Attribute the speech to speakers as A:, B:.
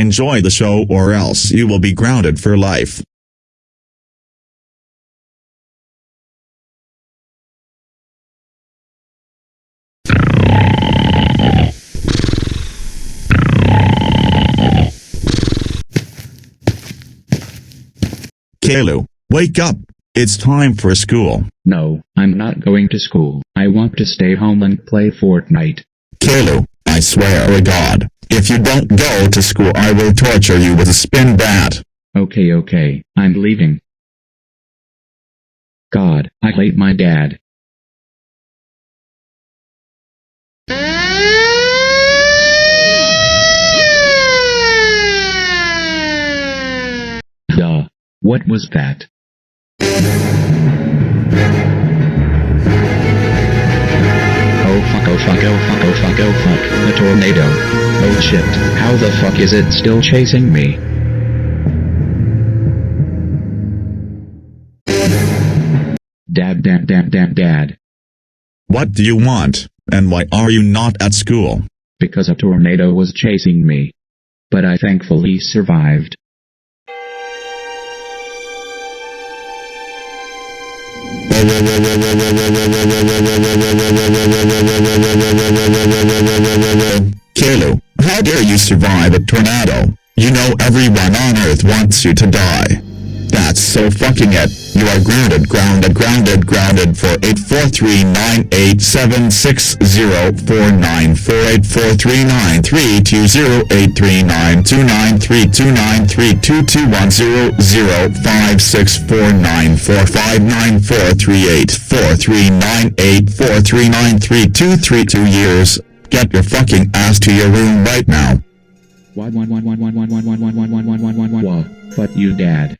A: Enjoy the show or else you will be grounded for life. Caillou, wake up. It's time for school.
B: No, I'm not going to school. I want to stay home and play Fortnite.
A: Caillou, I swear to God, if you don't go to school I will torture you with a spin bat.
B: Okay, I'm leaving. God, I hate my dad. Duh. What was that? Oh fuck, a tornado. Oh shit, how the fuck is it still chasing me? Dad.
A: What do you want, and why are you not at school?
B: Because a tornado was chasing me. But I thankfully survived.
A: Caillou, how dare you survive a tornado? You know everyone on Earth wants you to die. That's so fucking it. You are grounded for 8439329384942100564945943384393293220065649439843939232 years. Get your fucking ass to your room right now.
B: Fuck you, Dad.